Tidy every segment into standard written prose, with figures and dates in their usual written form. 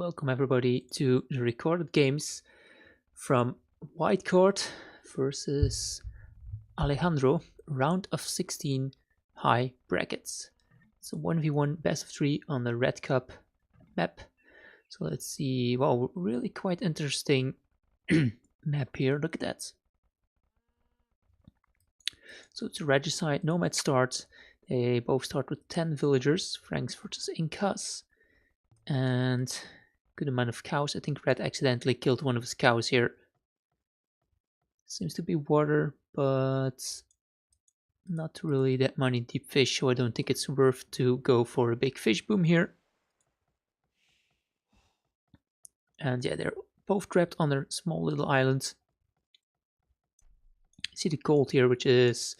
Welcome everybody to the recorded games from Whitecourt versus Alejandro, round of 16 high brackets. So 1v1 best of 3 on the Red Cup map. So let's see, wow, really quite interesting map here, look at that. So it's a regicide nomad start. They both start with 10 villagers, Franks versus Incas. And good amount of cows. I think Red accidentally killed one of his cows here. Seems to be water, but not really that many deep fish, so I don't think it's worth to go for a big fish boom here. And yeah, they're both trapped on their small little island. See the gold here, which is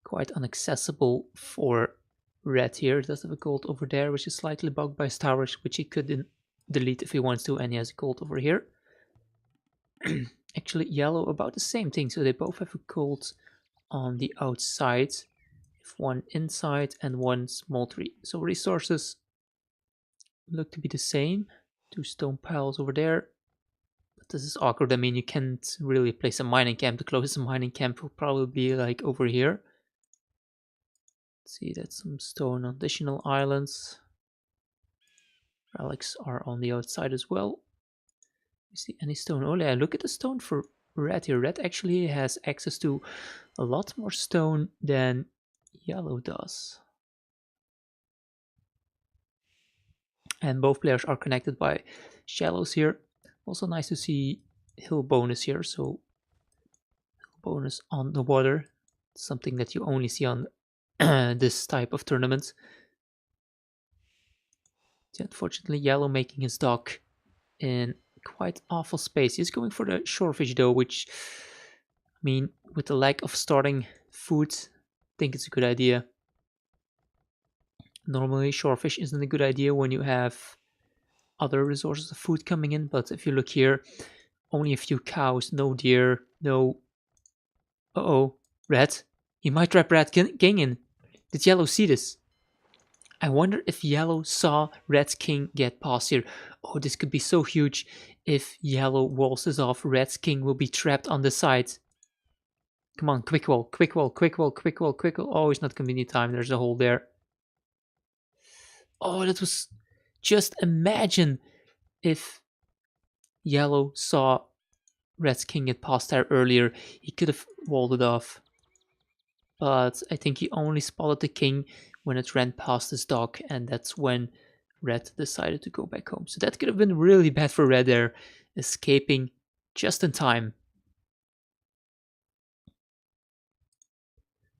quite inaccessible for Red here. It does have a gold over there, which is slightly bugged by towers, which he could delete if he wants to, and he has gold over here. Actually, yellow about the same thing, so they both have a gold on the outside, if one inside and one small tree. So resources look to be the same. 2 stone piles over there. But this is awkward. I mean, you can't really place a mining camp. The closest mining camp will probably be like over here. Let's see, that's some stone on additional islands. Relics are on the outside as well. You see any stone? Oh yeah, look at the stone for Red here. Red actually has access to a lot more stone than yellow does. And both players are connected by shallows here. Also nice to see hill bonus here. So hill bonus on the water. Something that you only see on this type of tournament. Unfortunately, yellow making his dock in quite awful space. He's going for the shorefish though, which, I mean, with the lack of starting food, I think it's a good idea. Normally shorefish isn't a good idea when you have other resources of food coming in, but if you look here, only a few cows, no deer, no... Uh-oh, Red. He might trap Red King in. Did Yellow see this? I wonder if Yellow saw Red's King get past here. Oh, this could be so huge. If Yellow walls this off, Red's King will be trapped on the side. Come on, quick wall, quick wall, quick wall, quick wall, quick wall. Oh, it's not convenient time. There's a hole there. Oh, that was... Just imagine if Yellow saw Red's King get past there earlier. He could have walled it off. But I think he only spotted the king when it ran past his dock, and that's when Red decided to go back home. So that could have been really bad for Red there, escaping just in time.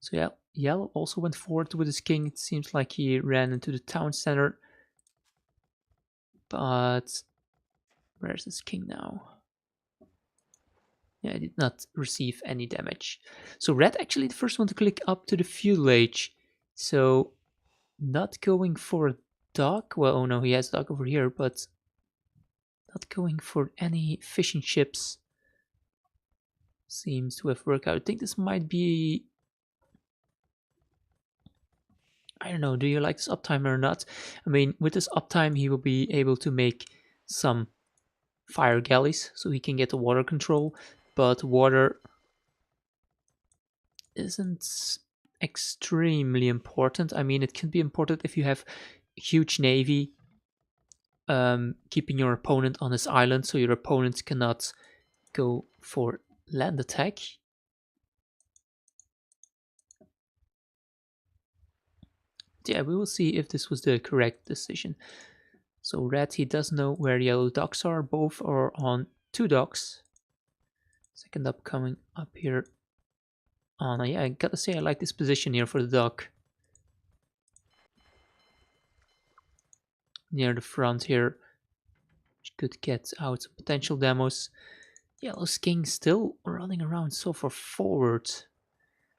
So yeah, Yellow also went forward with his king. It seems like he ran into the town center. But where's his king now? Yeah, I did not receive any damage. So Red actually the first one to click up to the fuel age. So not going for a dock. Well, oh no, he has a dock over here, but not going for any fishing ships. Seems to have worked out. I think this might be... I don't know, do you like this uptime or not? I mean, with this uptime, he will be able to make some fire galleys, so he can get the water control. But water isn't extremely important. I mean, it can be important if you have a huge navy, keeping your opponent on his island, so your opponent cannot go for land attack. Yeah, we will see if this was the correct decision. So Red, he does know where yellow docks are. Both are on 2 docks. Second up coming up here. Oh, no, yeah, I gotta say I like this position here for the dock. Near the front here. Which could get out some potential demos. Yellow's king still running around so far forward.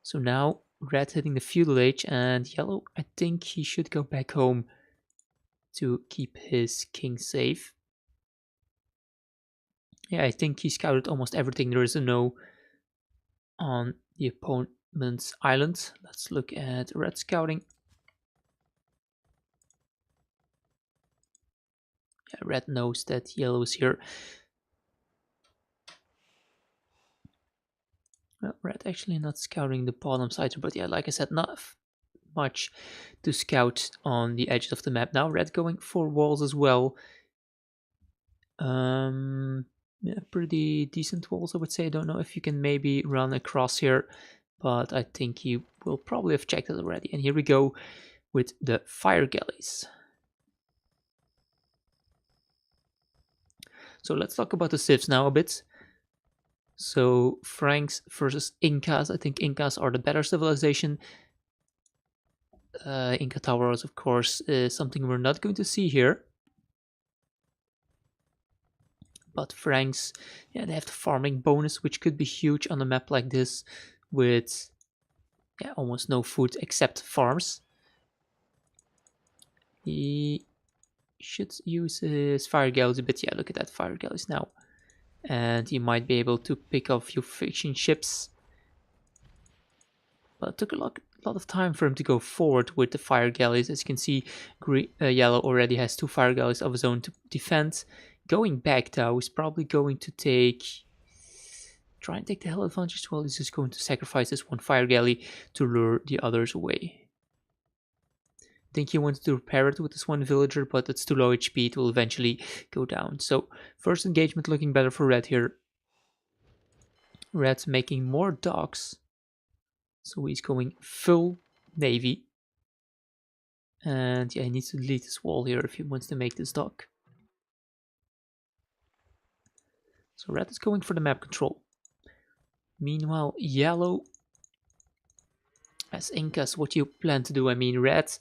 So now Red hitting the feudal age, and Yellow, I think he should go back home to keep his king safe. Yeah, I think he scouted almost everything there is to know on the opponent's island. Let's look at Red scouting. Red knows that yellow is here. Well, red actually not scouting the bottom side, but yeah, like I said, not much to scout on the edges of the map. Now red going for walls as well. Yeah, pretty decent walls, I would say. I don't know if you can maybe run across here, but I think you will probably have checked it already. And here we go with the fire galleys. So let's talk about the civs now a bit. So Franks versus Incas. I think Incas are the better civilization. Inca towers, of course, is something we're not going to see here. But Franks, yeah, they have the farming bonus, which could be huge on a map like this with almost no food except farms. He should use his fire galleys a bit. Yeah, look at that fire galleys now. And he might be able to pick up a few fishing ships. But it took a lot of time for him to go forward with the fire galleys. As you can see, yellow already has 2 fire galleys of his own to defend. Going back though, he's probably going to try and take the hell advantage. Well, he's just going to sacrifice this 1 fire galley to lure the others away. I think he wanted to repair it with this 1 villager, but it's too low HP. It will eventually go down. So first engagement looking better for red here. Red's making more docks. So he's going full navy. And yeah, he needs to delete this wall here if he wants to make this dock. So red is going for the map control. Meanwhile, yellow, as Incas, what you plan to do? I mean, red,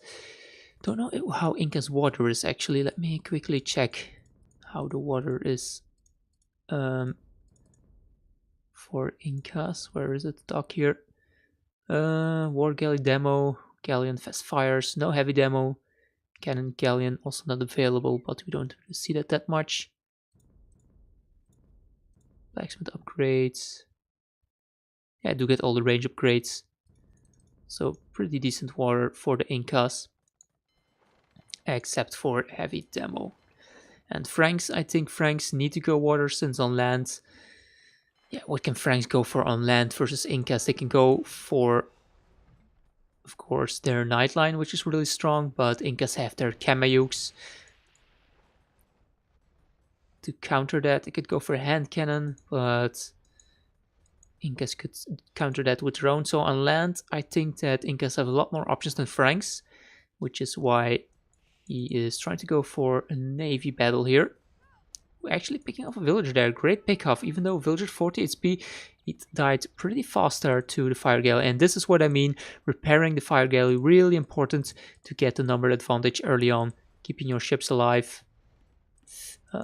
don't know how Incas water is actually. Let me quickly check how the water is for Incas. Where is it? Dock here. War galley demo, galleon fast fires, no heavy demo. Cannon galleon also not available, but we don't really see that much. Blacksmith upgrades. Yeah, I do get all the range upgrades. So pretty decent water for the Incas. Except for heavy demo. And Franks, I think Franks need to go water since on land. Yeah, what can Franks go for on land versus Incas? They can go for, of course, their Nightline, which is really strong, but Incas have their Kamayuks. To counter that, they could go for a hand cannon, but Incas could counter that with their own. So on land, I think that Incas have a lot more options than Franks, which is why he is trying to go for a navy battle here. Actually picking off a villager there, great pick off, even though villager 40 HP, it died pretty faster to the fire galley. And this is what I mean, repairing the fire galley, really important to get the number advantage early on, keeping your ships alive.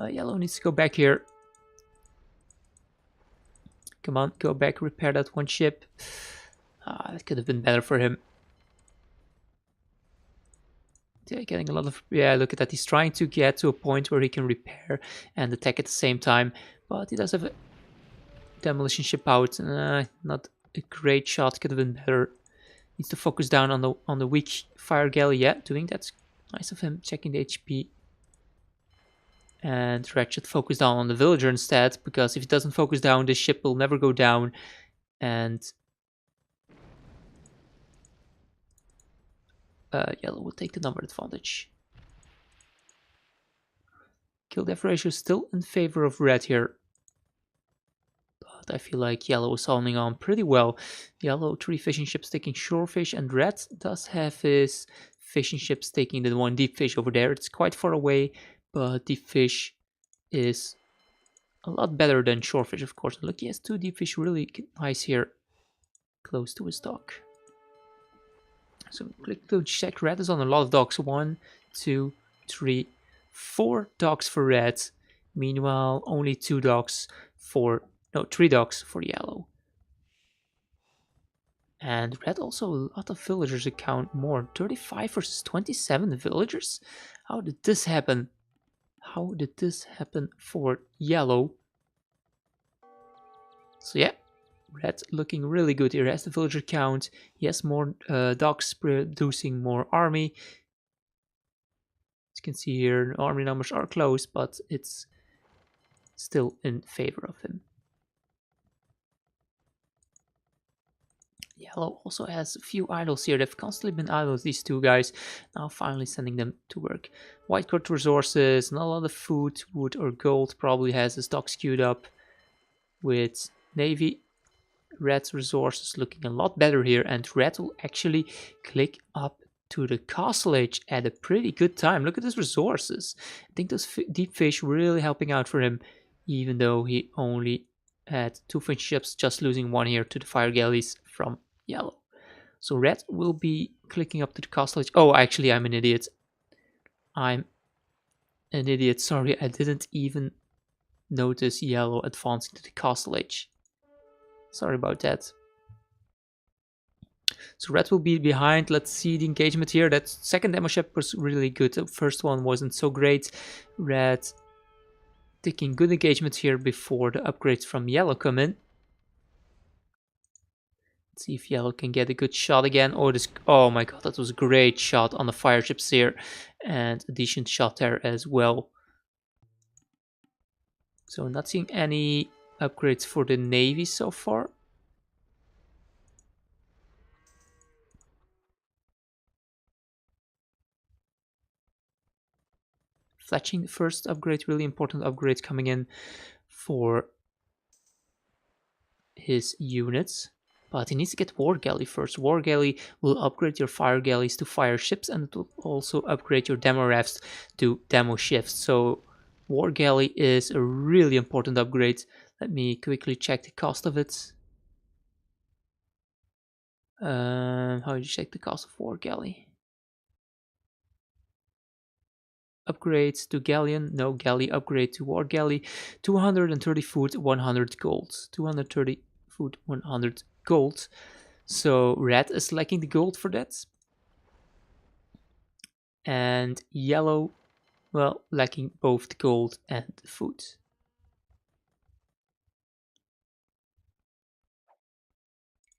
Yellow needs to go back here. Come on, go back, repair that 1 ship. That could have been better for him. Yeah, getting a lot of... Yeah, look at that. He's trying to get to a point where he can repair and attack at the same time. But he does have a demolition ship out. Not a great shot. Could have been better. Needs to focus down on the weak fire galley. Yeah, doing that's nice of him. Checking the HP. And Red should focus down on the villager instead, because if he doesn't focus down, this ship will never go down. And yellow will take the number advantage. Kill death ratio still in favor of red here. But I feel like yellow is holding on pretty well. Yellow 3 fishing ships taking shorefish, and red does have his fishing ships taking the 1 deep fish over there. It's quite far away, but deep fish is a lot better than shorefish, of course. Look, he has 2 deep fish really nice here, close to his dock. So click to check. Red is on a lot of docks. 1, 2, 3, 4 docks for red. Meanwhile, only 2 docks for... No, 3 docks for yellow. And red also a lot of villagers account more. 35 versus 27 villagers? How did this happen? How did this happen for yellow? So yeah, red looking really good here. He has the villager count. He has more docks producing more army. you can see here, army numbers are close, but it's still in favor of him. Yellow also has a few idols here. They've constantly been idols, these two guys. Now finally sending them to work. Whitecourt resources, not a lot of food, wood or gold. Probably has his docks queued up with Navy. Red's resources looking a lot better here. And Red will actually click up to the castle age at a pretty good time. Look at his resources. I think those deep fish really helping out for him. Even though he only had 2 French ships, just losing 1 here to the fire galleys from Yellow. So Red will be clicking up to the castle age. Oh, actually, I'm an idiot. I'm an idiot. Sorry, I didn't even notice Yellow advancing to the castle age. Sorry about that. So Red will be behind. Let's see the engagement here. That second demo ship was really good. The first one wasn't so great. Red taking good engagement here before the upgrades from Yellow come in. Let's see if Yellow can get a good shot again. Oh my god, that was a great shot on the fire ships here. And a decent shot there as well. So not seeing any upgrades for the Navy so far. Fletching, the first upgrade, really important upgrade coming in for his units. But he needs to get War Galley first. War Galley will upgrade your fire galleys to fire ships, and it will also upgrade your demo rafts to demo ships. So War Galley is a really important upgrade. Let me quickly check the cost of it. How do you check the cost of War Galley? Upgrades to Galleon, no Galley, upgrade to War Galley, 230 food, 100 gold. 230 food, 100 gold. So Red is lacking the gold for that. And Yellow, well, lacking both the gold and the food.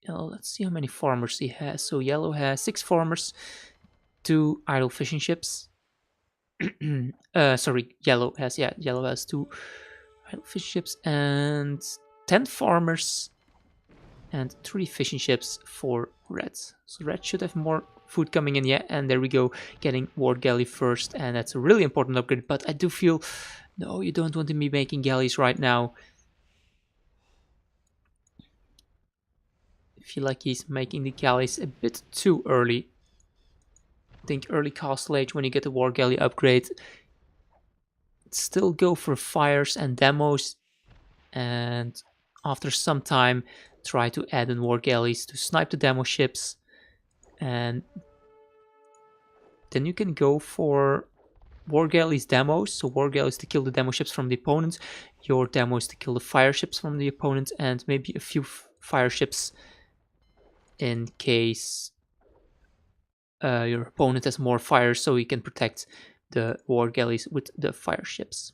Now, let's see how many farmers he has. So Yellow has 6 farmers, 2 idle fishing ships. Sorry, Yellow has 2 idle fishing ships and 10 farmers and 3 fishing ships for Red. So Red should have more food coming in, yeah, and there we go, getting War Galley first, and that's a really important upgrade, but I do feel, no, you don't want to be making galleys right now. I feel like he's making the galleys a bit too early. I think early castle age, when you get the War Galley upgrade, still go for fires and demos, and after some time try to add in War Galleys to snipe the demo ships, and then you can go for War Galleys demos. So War Galleys to kill the demo ships from the opponent, your demos to kill the fire ships from the opponent, and maybe a few fire ships in case your opponent has more fire, so you can protect the War Galleys with the fire ships.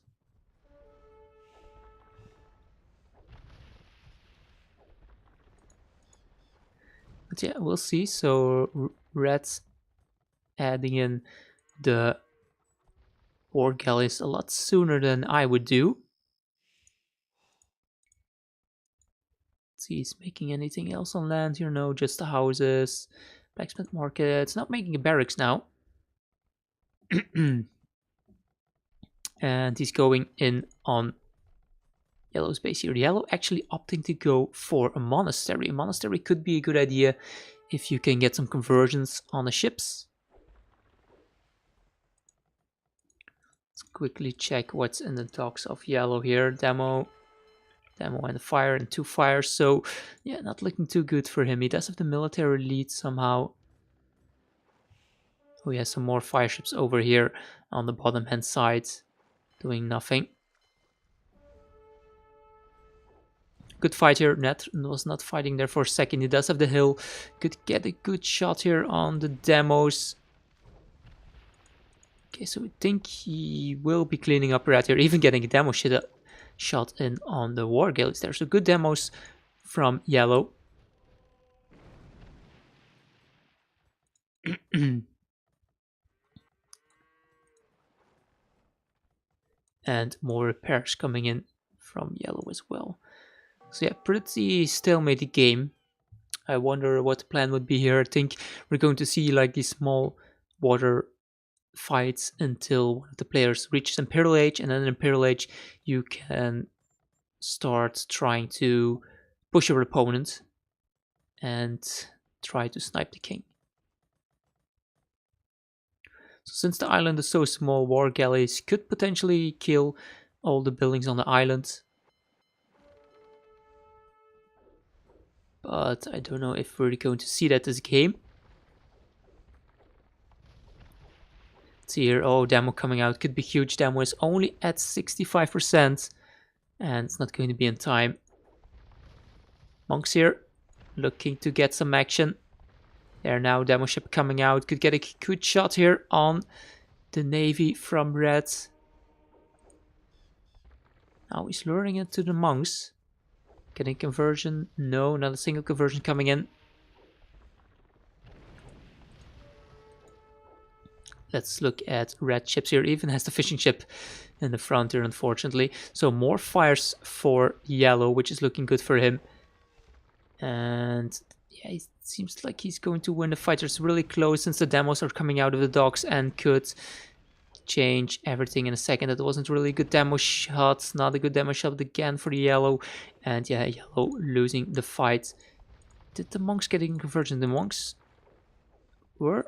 But yeah, we'll see. So Red's adding in the War Galleys a lot sooner than I would do. Let's see, he's making anything else on land here? No, just the houses, blacksmith markets. Not making a barracks now. And he's going in on Yellow's base here. Yellow actually opting to go for a monastery. A monastery could be a good idea if you can get some conversions on the ships. Let's quickly check what's in the docks of Yellow here. Demo and a fire and 2 fires. So yeah, not looking too good for him. He does have the military lead somehow. Oh, he has some more fire ships over here on the bottom hand side, doing nothing. Good fight here. Net was not fighting there for a second. He does have the hill. Could get a good shot here on the demos. Okay, so I think he will be cleaning up right here, even getting a demo shot in on the War Galleys there. So good demos from Yellow. and more repairs coming in from yellow as well. So yeah, pretty stalemated game. I wonder what the plan would be here. I think we're going to see like these small water fights until one of the players reaches Imperial Age, and then in Imperial Age you can start trying to push your opponent and try to snipe the king. So since the island is so small, war galleys could potentially kill all the buildings on the island. But I don't know if we're going to see that this game. Let's see here, oh, demo coming out, could be huge. Demo is only at 65%, and it's not going to be in time. Monks here, looking to get some action. There now, demo ship coming out, could get a good shot here on the navy from red. Now he's luring into the monks. Getting conversion, no, not a single conversion coming in. Let's look at red ships here. Even has the fishing ship in the front here, unfortunately. So more fires for yellow, which is looking good for him. And yeah, it seems like he's going to win the fight. It's really close since the demos are coming out of the docks and could change everything in a second. That wasn't really a good demo shot. Not a good demo shot again for the yellow. And yeah, yellow losing the fight. Did the monks getting conversion? The monks were...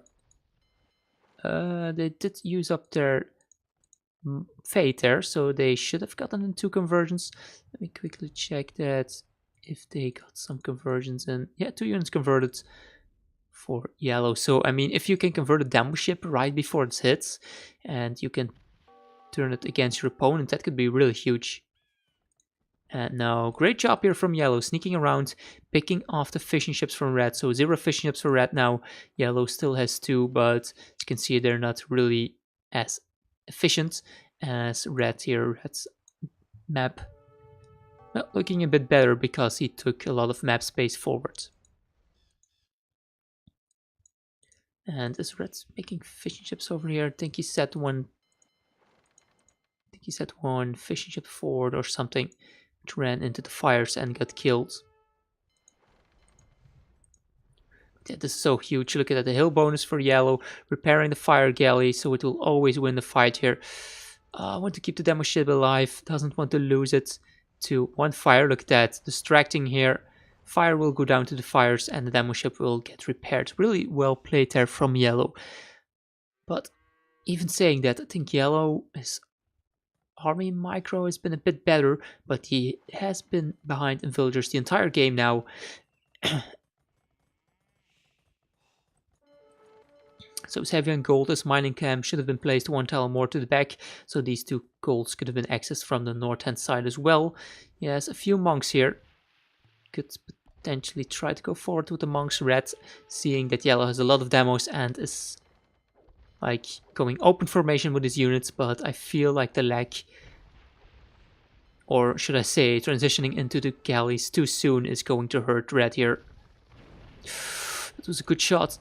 they did use up their fate there, so they should have gotten in 2 conversions. Let me quickly check that if they got some conversions in. Yeah, 2 units converted for yellow. So I mean, if you can convert a demo ship right before it hits and you can turn it against your opponent, that could be really huge. And now, great job here from yellow, sneaking around, picking off the fishing ships from red. So 0 fishing ships for red now. Yellow still has 2, but you can see they're not really as efficient as red here. Red's map, well, looking a bit better because he took a lot of map space forward. And is red making fishing ships over here? I think he set one fishing ship forward or something, which ran into the fires and got killed. Yeah, this is so huge. Look at that, the hill bonus for yellow, repairing the fire galley, so it will always win the fight here. I want to keep the demo ship alive, doesn't want to lose it to 1 fire. Look at that, distracting here. Fire will go down to the fires and the demo ship will get repaired. Really well played there from yellow. But even saying that, I think yellow is... Army micro has been a bit better, but he has been behind in villagers the entire game now. So it's heavy on gold. This mining camp should have been placed 1 tile more to the back, so these 2 golds could have been accessed from the north hand side as well. Yes, a few monks here. Could potentially try to go forward with the monks. Red, seeing that yellow has a lot of demos and is like going open formation with his units, but I feel like the lag, or should I say transitioning into the galleys too soon, is going to hurt red here. It was a good shot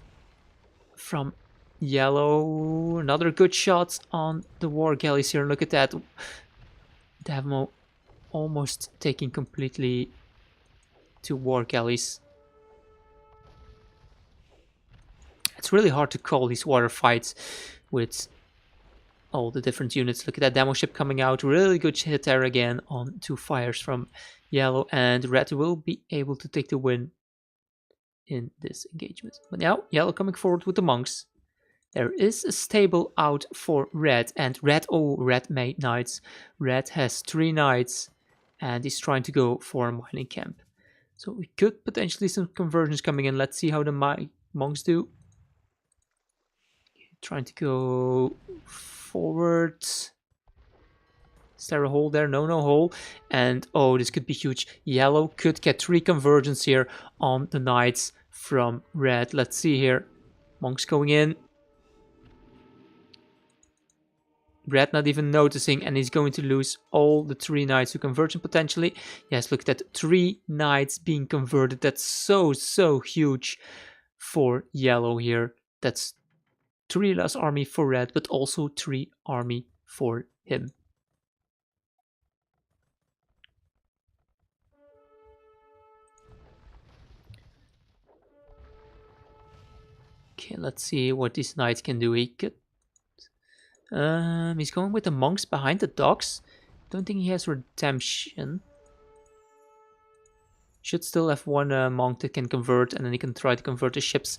from yellow. Another good shot on the war galleys here. Look at that. Demo almost taking completely to war galleys. It's really hard to call these water fights with all the different units. Look at that demo ship coming out. Really good hit there again on 2 fires from yellow, and red will be able to take the win in this engagement. But now yellow coming forward with the monks. There is a stable out for red, and red, oh, red made knights. Red has 3 knights and he's trying to go for a mining camp. So we could potentially some conversions coming in. Let's see how the monks do. Trying to go forward. Is there a hole there? No, no hole. And oh, this could be huge. Yellow could get 3 conversions here on the knights from red. Let's see here. Monks going in. Red not even noticing, and he's going to lose all the 3 knights to conversion potentially. Yes, look at that, 3 knights being converted. That's so huge for yellow here. That's 3 less army for red, but also 3 army for him. Okay, let's see what this knight can do. He could... he's going with the monks behind the docks. Don't think he has redemption. Should still have one monk that can convert, and then he can try to convert the ships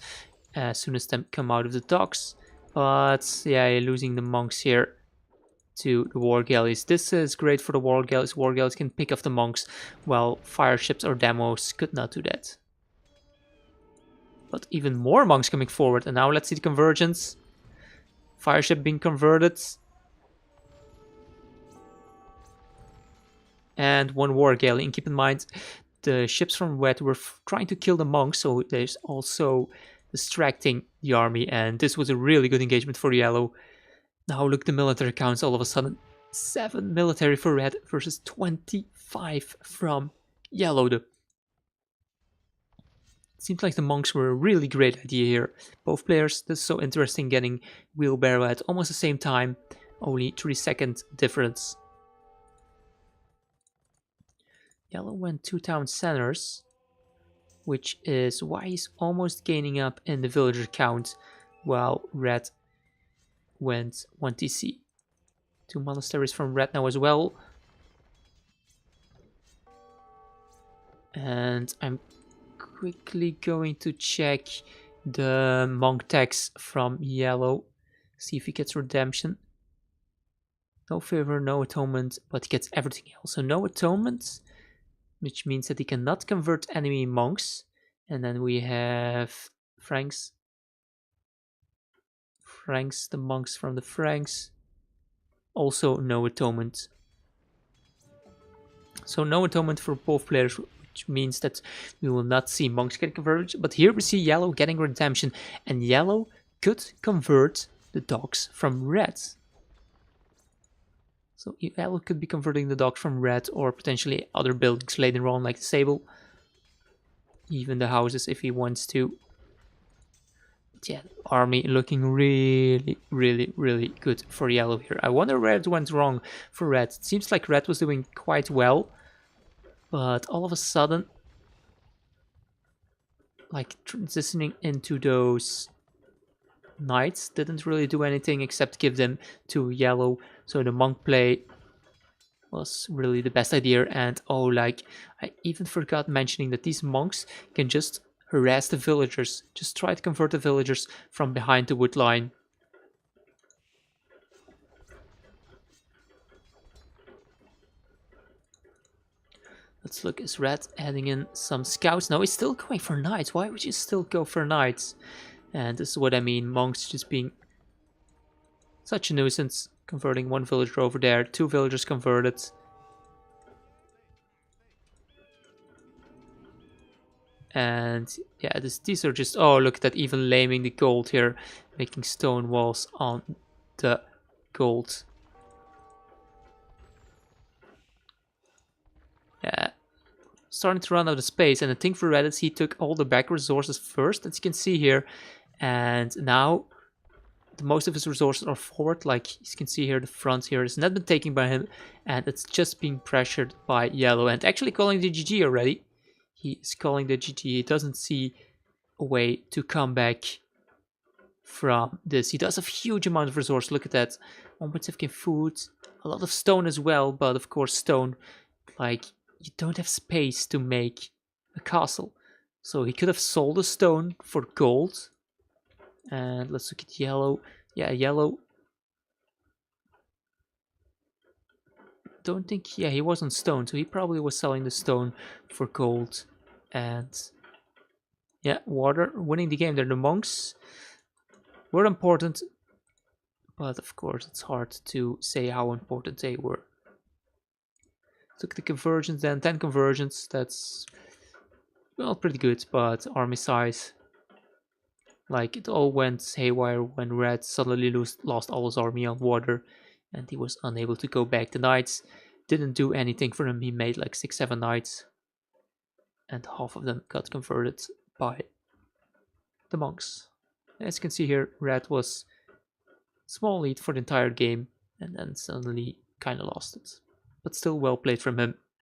as soon as them come out of the docks. But yeah, losing the monks here to the war galleys. This is great for the war galleys. War galleys can pick off the monks, while fire ships or demos could not do that. But even more monks coming forward, and now let's see the convergence. Fire ship being converted. And one war galley. And keep in mind, the ships from Red were trying to kill the monks, so there's also distracting the army, and this was a really good engagement for Yellow. Now look, the military counts all of a sudden. 7 military for Red versus 25 from Yellow. It seems like the monks were a really great idea here. Both players, this is so interesting, getting wheelbarrow at almost the same time. Only 3-second difference. Yellow went 2 town centers, which is why he's almost gaining up in the villager count, while Red went 1 TC. 2 monasteries from Red now as well. And I'm quickly going to check the monk tax from Yellow, see if he gets redemption. No favor, no atonement, but he gets everything else. So no atonement, which means that he cannot convert enemy monks. And then we have Franks. The monks from the Franks. Also no atonement. So no atonement for both players, which means that we will not see monks get converted. But here we see Yellow getting redemption, and Yellow could convert the dogs from Red. So Yellow could be converting the dogs from Red, or potentially other buildings later on, like the Sable. Even the houses if he wants to. But yeah, army looking really, really, really good for Yellow here. I wonder where it went wrong for Red. It seems like Red was doing quite well, but all of a sudden, like transitioning into those knights didn't really do anything except give them to Yellow. So the monk play was really the best idea. And oh, like I even forgot mentioning that these monks can just harass the villagers. Just try to convert the villagers from behind the wood line. Let's look, is Red adding in some scouts? No, he's still going for knights. Why would you still go for knights? And this is what I mean, monks just being such a nuisance. Converting 1 villager over there, 2 villagers converted. And yeah, these are just, oh look at that, even laming the gold here, making stone walls on the gold. Yeah, starting to run out of space, and the thing for Red is he took all the back resources first, as you can see here, and now the most of his resources are forward, like you can see here, the front here has not been taken by him, and it's just being pressured by Yellow, and actually calling the GG already. He is calling the GG. He doesn't see a way to come back from this. He does have a huge amount of resource. Look at that. 1.5k food. A lot of stone as well. But of course stone, like, you don't have space to make a castle. So he could have sold the stone for gold. And let's look at Yellow. Yeah, Yellow. Don't think, yeah, he was on stone, so he probably was selling the stone for gold. And yeah, water, winning the game there. The monks were important, but of course it's hard to say how important they were. Took the conversions then, 10 conversions, that's, well, pretty good, but army size, like, it all went haywire when Red suddenly lost all his army on water, and he was unable to go back. The knights didn't do anything for him. He made like 6-7 knights, and half of them got converted by the monks. As you can see here, Red was small lead for the entire game, and then suddenly kind of lost it. But still well played from him.